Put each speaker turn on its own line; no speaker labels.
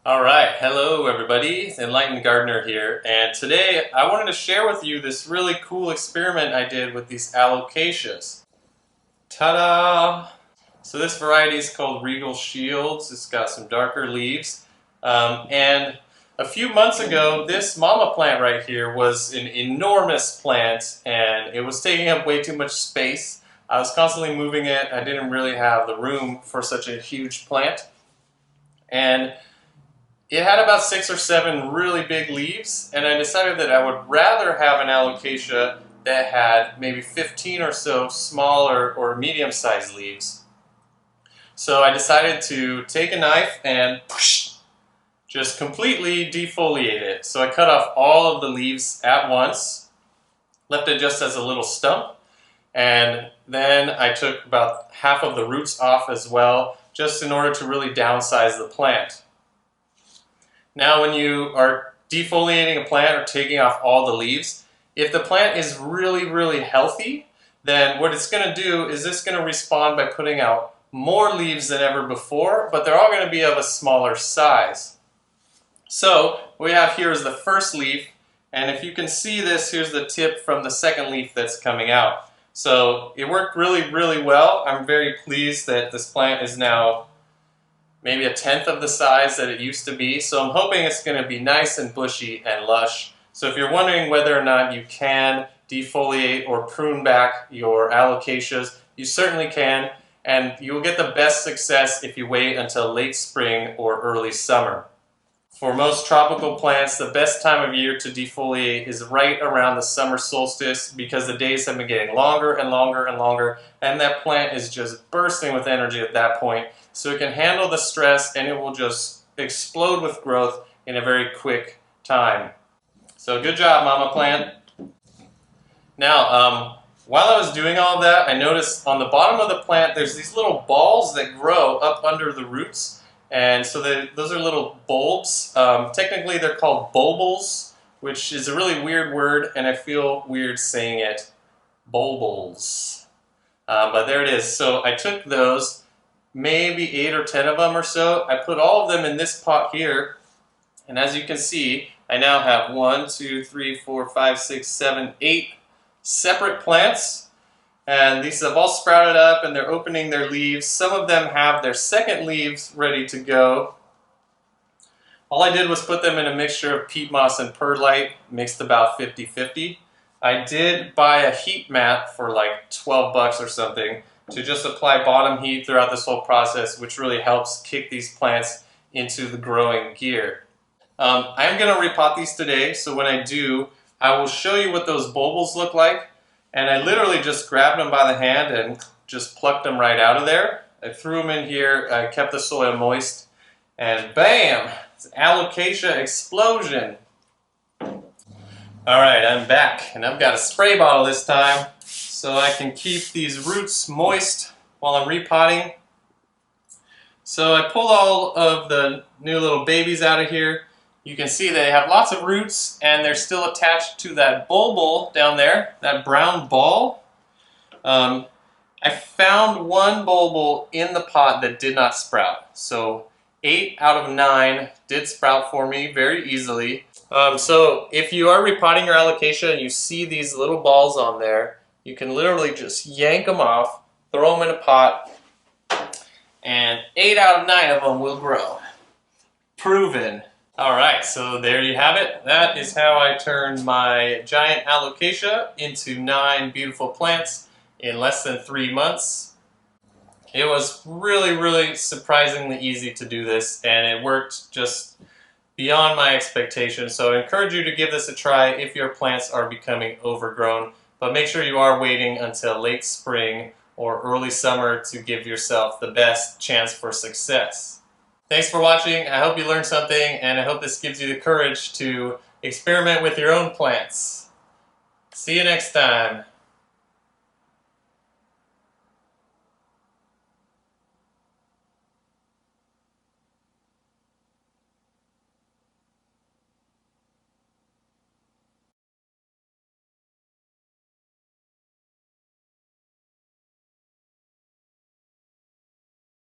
Alright, hello everybody, it's Enlightened Gardener here, and today I wanted to share with you this really cool experiment I did with these Alocasias. Ta-da! So this variety is called Regal Shields. It's got some darker leaves, and a few months ago this mama plant right here was an enormous plant and it was taking up way too much space. I was constantly moving it. I didn't really have the room for such a huge plant, and it had about 6 or 7 really big leaves, and I decided that I would rather have an alocasia that had maybe 15 or so smaller or medium-sized leaves. So I decided to take a knife and just completely defoliate it. So I cut off all of the leaves at once, left it just as a little stump, and then I took about half of the roots off as well, just in order to really downsize the plant. Now when you are defoliating a plant or taking off all the leaves, if the plant is really healthy, then what it's going to do is it's going to respond by putting out more leaves than ever before, but they're all going to be of a smaller size. So what we have here is the first leaf, and if you can see this, here's the tip from the second leaf that's coming out. So it worked really well. I'm very pleased that this plant is now maybe 1/10 of the size that it used to be. So I'm hoping it's going to be nice and bushy and lush. So if you're wondering whether or not you can defoliate or prune back your alocasias, you certainly can, and you will get the best success if you wait until late spring or early summer. For most tropical plants, the best time of year to defoliate is right around the summer solstice, because the days have been getting longer and longer, and that plant is just bursting with energy at that point. So it can handle the stress and it will just explode with growth in a very quick time. So good job, mama plant. Now, while I was doing all of that, I noticed on the bottom of the plant there's these little balls that grow up under the roots. And so those are little bulbs. Technically they're called bulbils, which is a really weird word, and I feel weird saying it. Bulbils. But there it is. So I took those, maybe 8 or 10 of them or so. I put all of them in this pot here, and as you can see, I now have 1, 2, 3, 4, 5, 6, 7, 8 separate plants. And these have all sprouted up and they're opening their leaves. Some of them have their second leaves ready to go. All I did was put them in a mixture of peat moss and perlite, mixed about 50-50. I did buy a heat mat for like 12 bucks or something to just apply bottom heat throughout this whole process, which really helps kick these plants into the growing gear. I'm going to repot these today, so when I do, I will show you what those bulbils look like. And I literally just grabbed them by the hand and just plucked them right out of there. I threw them in here, I kept the soil moist, and bam! It's an alocasia explosion. Alright, I'm back, and I've got a spray bottle this time, so I can keep these roots moist while I'm repotting. So I pulled all of the new little babies out of here. You can see they have lots of roots and they're still attached to that bulbil down there, that brown ball. I found one bulbil in the pot that did not sprout. So 8 out of 9 did sprout for me very easily. So if you are repotting your alocasia and you see these little balls on there, you can literally just yank them off, throw them in a pot, and 8 out of 9 of them will grow. Proven. Alright, so there you have it. That is how I turned my giant alocasia into 9 beautiful plants in less than 3 months. It was really surprisingly easy to do this, and it worked just beyond my expectations. So I encourage you to give this a try if your plants are becoming overgrown, but make sure you are waiting until late spring or early summer to give yourself the best chance for success. Thanks for watching. I hope you learned something, and I hope this gives you the courage to experiment with your own plants. See you next time.